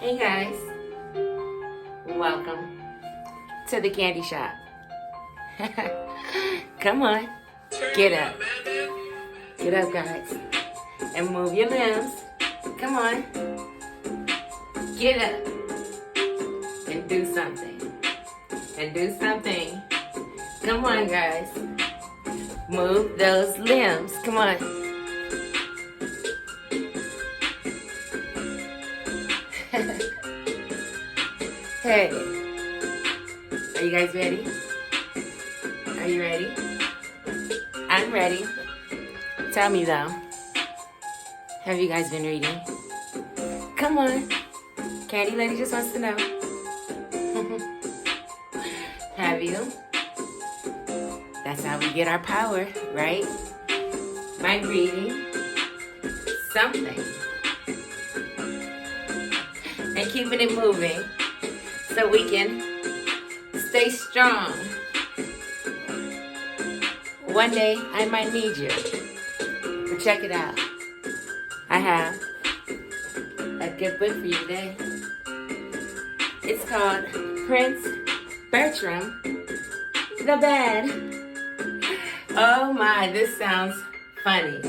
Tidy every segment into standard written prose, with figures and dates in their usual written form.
Hey guys, welcome to the candy shop. Come on, get up. Get up guys, and move your limbs. Come on, get up and do something. And do something. Come on guys, move those limbs. Come on. Hey, are you guys ready? Are you ready? I'm ready. Tell me though, have you guys been reading? Come on, Candy Lady just wants to know. Have you? That's how we get our power, right? By reading something and keeping it moving so we can stay strong. One day I might need you. So check it out. I have a good book for you today. It's called Prince Bertram the Bad. Oh my, this sounds funny.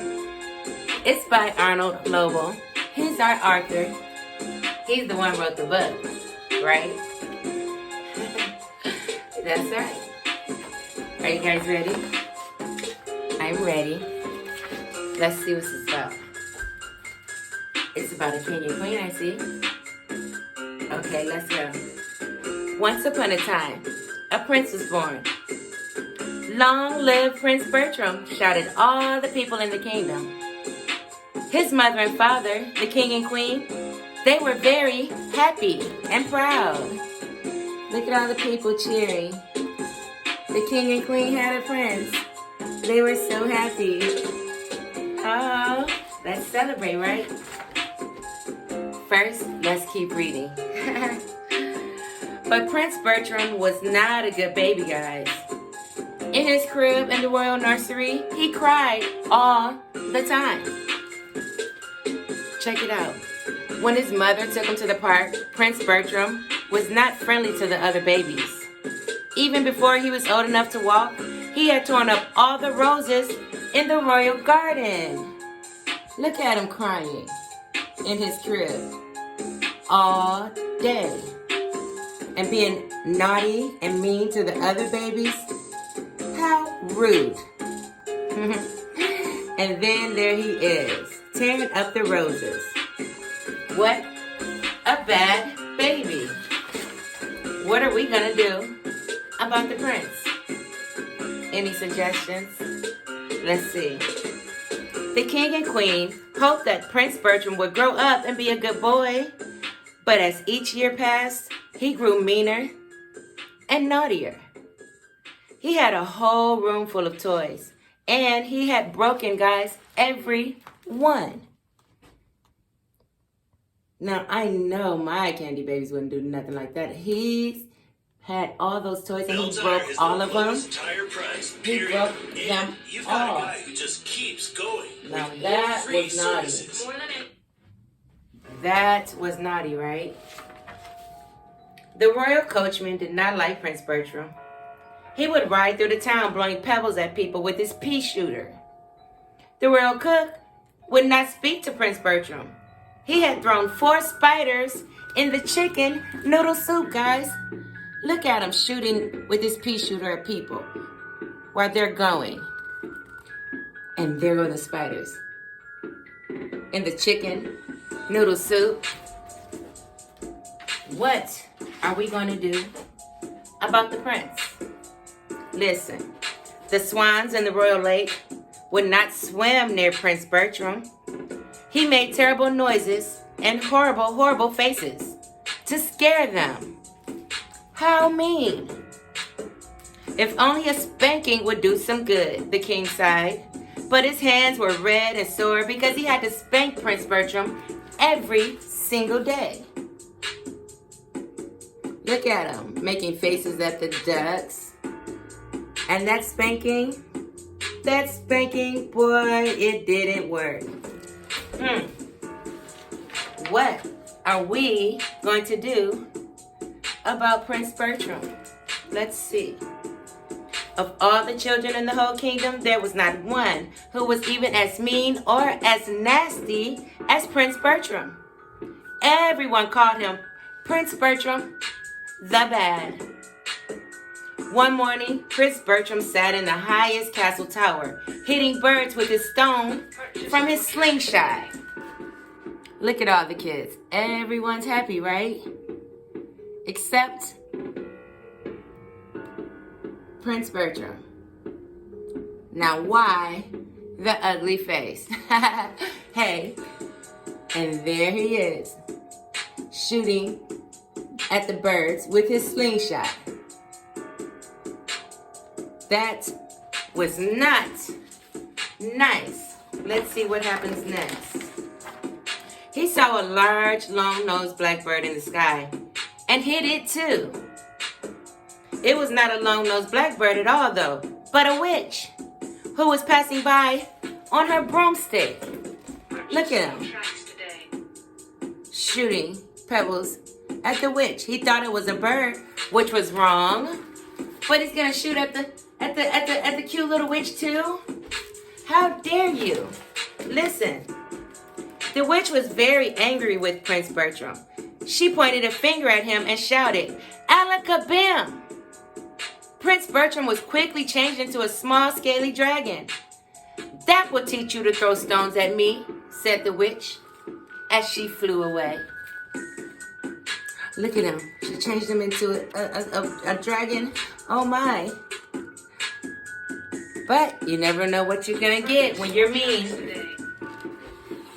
It's by Arnold Lobel. He's our author. He's the one who wrote the book, right? That's right. Are you guys ready? I'm ready. Let's see what it's about. It's about a king and queen, I see. Okay, let's go. Once upon a time, a prince was born. Long live Prince Bertram, shouted all the people in the kingdom. His mother and father, the king and queen, they were very happy and proud. Look at all the people cheering. The king and queen had a prince. They were so happy. Oh, let's celebrate, right? First, let's keep reading. But Prince Bertram was not a good baby, guys. In his crib in the royal nursery, he cried all the time. Check it out. When his mother took him to the park, Prince Bertram was not friendly to the other babies. Even before he was old enough to walk, he had torn up all the roses in the royal garden. Look at him crying in his crib all day and being naughty and mean to the other babies. How rude. And then there he is, tearing up the roses. What a bad baby. What are we gonna do about the prince? Any suggestions? Let's see. The king and queen hoped that Prince Bertram would grow up and be a good boy. But as each year passed, he grew meaner and naughtier. He had a whole room full of toys. And he had broken, guys, every one. Now, I know my candy babies wouldn't do nothing like that. He had all those toys and he broke all of them. He broke them all. Now that was naughty. That was naughty, right? The royal coachman did not like Prince Bertram. He would ride through the town blowing pebbles at people with his pea shooter. The royal cook would not speak to Prince Bertram. He had thrown 4 spiders in the chicken noodle soup, guys. Look at him shooting with his pea shooter at people while they're going. And there go the spiders in the chicken noodle soup. What are we going to do about the prince? Listen, the swans in the royal lake would not swim near Prince Bertram. He made terrible noises and horrible, horrible faces to scare them. How mean. If only a spanking would do some good, the king sighed. But his hands were red and sore because he had to spank Prince Bertram every single day. Look at him, making faces at the ducks. And that spanking, boy, it didn't work. What are we going to do about Prince Bertram? Let's see. Of all the children in the whole kingdom, there was not one who was even as mean or as nasty as Prince Bertram. Everyone called him Prince Bertram the Bad. One morning, Prince Bertram sat in the highest castle tower, hitting birds with his stone from his slingshot. Look at all the kids. Everyone's happy, right? Except Prince Bertram. Now why the ugly face? Hey, and there he is, shooting at the birds with his slingshot. That was not nice. Let's see what happens next. He saw a large, long-nosed blackbird in the sky and hit it too. It was not a long-nosed blackbird at all, though, but a witch who was passing by on her broomstick. Look at him, shooting pebbles at the witch. He thought it was a bird, which was wrong, but he's gonna shoot at the cute little witch too. How dare you? Listen, the witch was very angry with Prince Bertram. She pointed a finger at him and shouted, "Alakabam!" Prince Bertram was quickly changed into a small, scaly dragon. "That will teach you to throw stones at me," said the witch, as she flew away. Look at him. She changed him into a dragon. Oh my. But you never know what you're going to get when you're mean.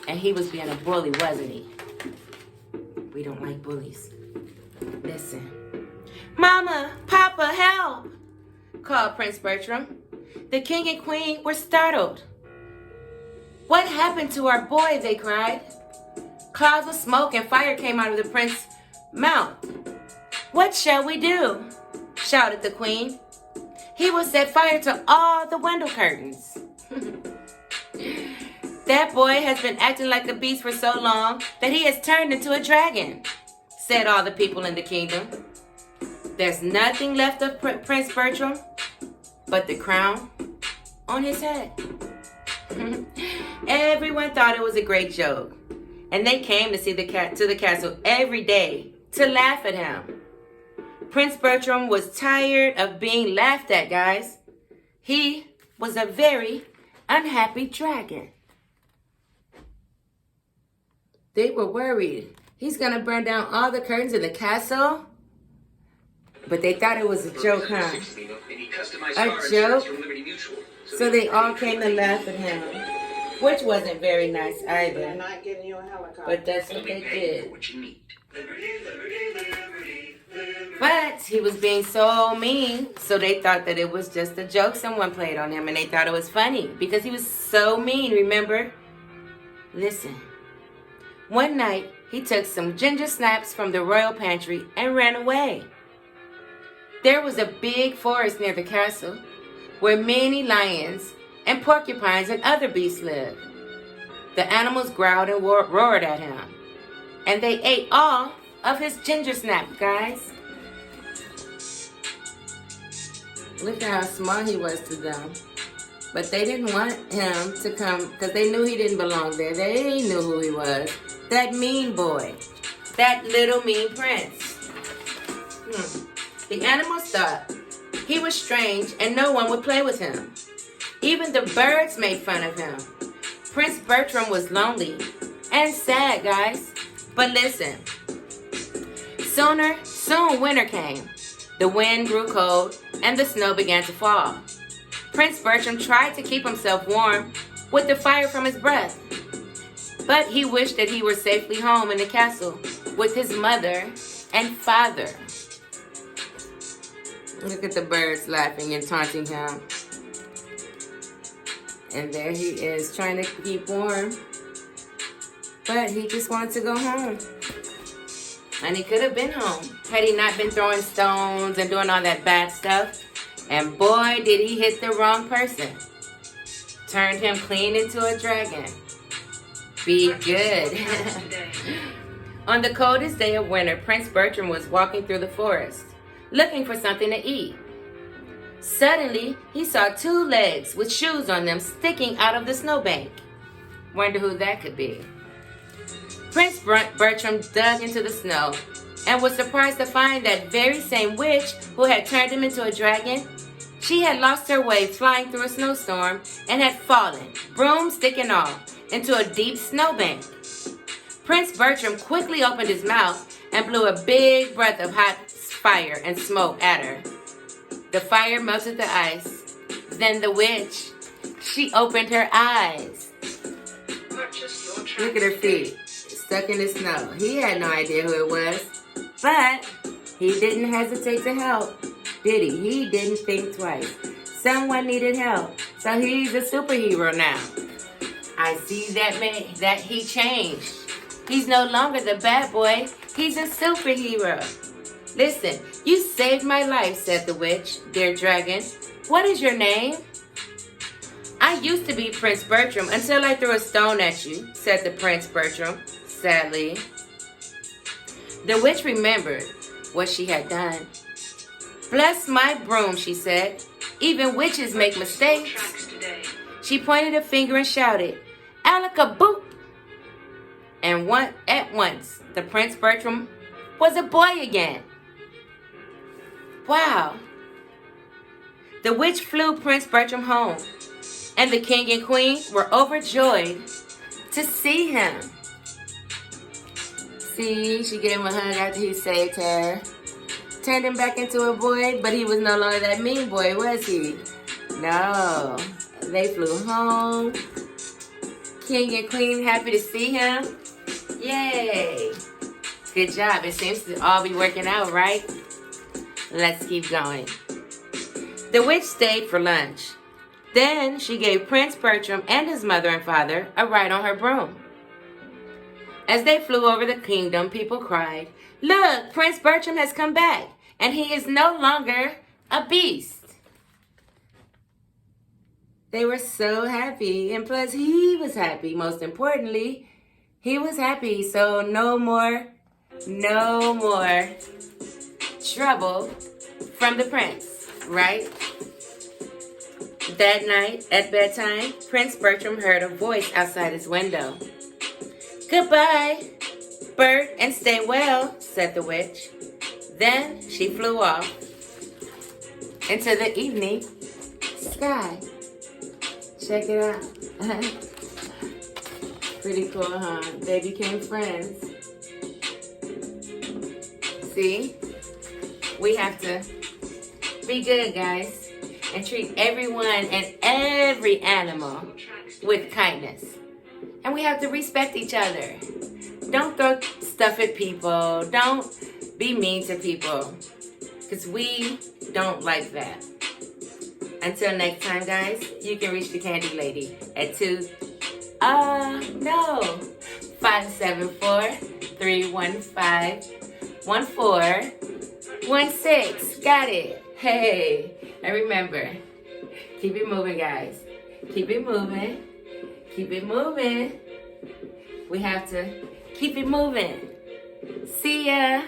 And he was being a bully, wasn't he? We don't like bullies. Listen. "Mama, Papa, help!" called Prince Bertram. The king and queen were startled. "What happened to our boy?" they cried. Clouds of smoke and fire came out of the prince's mouth. "What shall we do?" shouted the queen. "He will set fire to all the window curtains." "That boy has been acting like a beast for so long that he has turned into a dragon," said all the people in the kingdom. There's nothing left of Prince Bertram but the crown on his head. Everyone thought it was a great joke, and they came to see the castle every day to laugh at him. Prince Bertram was tired of being laughed at, guys. He was a very unhappy dragon. They were worried. He's going to burn down all the curtains in the castle? But they thought it was a joke, huh? A joke? So they all came to laugh at him, which wasn't very nice either. But that's what they did. But he was being so mean, so they thought that it was just a joke someone played on him, and they thought it was funny because he was so mean, remember? Listen. One night, he took some ginger snaps from the royal pantry and ran away. There was a big forest near the castle where many lions and porcupines and other beasts lived. The animals growled and roared at him, and they ate all of his ginger snaps, guys. Look at how small he was to them. But they didn't want him to come because they knew he didn't belong there. They knew who he was. That mean boy. That little mean prince. The animals thought he was strange and no one would play with him. Even the birds made fun of him. Prince Bertram was lonely and sad, guys. But listen. Soon winter came. The wind grew cold and the snow began to fall. Prince Bertram tried to keep himself warm with the fire from his breath. But he wished that he were safely home in the castle with his mother and father. Look at the birds laughing and taunting him. And there he is trying to keep warm. But he just wanted to go home. And he could have been home had he not been throwing stones and doing all that bad stuff. And boy, did he hit the wrong person. Turned him clean into a dragon. Be good. On the coldest day of winter, Prince Bertram was walking through the forest, looking for something to eat. Suddenly, he saw 2 legs with shoes on them sticking out of the snowbank. Wonder who that could be. Prince Bertram dug into the snow and was surprised to find that very same witch who had turned him into a dragon. She had lost her way flying through a snowstorm and had fallen, broomstick and all, into a deep snowbank. Prince Bertram quickly opened his mouth and blew a big breath of hot fire and smoke at her. The fire melted the ice. Then the witch, she opened her eyes. Look at her feet, stuck in the snow. He had no idea who it was, but he didn't hesitate to help, did he? He didn't think twice. Someone needed help, so he's a superhero now. I see that he changed. He's no longer the bad boy. He's a superhero. Listen, you saved my life, said the witch. Dear dragon, what is your name? I used to be Prince Bertram until I threw a stone at you, said the Prince Bertram, sadly. The witch remembered what she had done. Bless my broom, she said. Even witches make mistakes. She pointed a finger and shouted, Alaka-boop! And at once, the Prince Bertram was a boy again. Wow. The witch flew Prince Bertram home, and the king and queen were overjoyed to see him. See, she gave him a hug after he saved her. Turned him back into a boy, but he was no longer that mean boy, was he? No. They flew home. King and queen happy to see him. Yay. Good job. It seems to all be working out, right? Let's keep going. The witch stayed for lunch. Then she gave Prince Bertram and his mother and father a ride on her broom. As they flew over the kingdom, people cried, Look, Prince Bertram has come back, and he is no longer a beast. They were so happy, and plus he was happy. Most importantly, he was happy, so no more trouble from the prince, right? That night, at bedtime, Prince Bertram heard a voice outside his window. Goodbye, Bert, and stay well, said the witch. Then she flew off into the evening sky. Check it out. Pretty cool, huh? They became friends. See? We have to be good, guys, and treat everyone and every animal with kindness. And we have to respect each other. Don't throw stuff at people. Don't be mean to people, because we don't like that. Until next time, guys, you can reach the Candy Lady at 574-315-1416. Got it. Hey, and remember, keep it moving, guys. Keep it moving. Keep it moving. We have to keep it moving. See ya.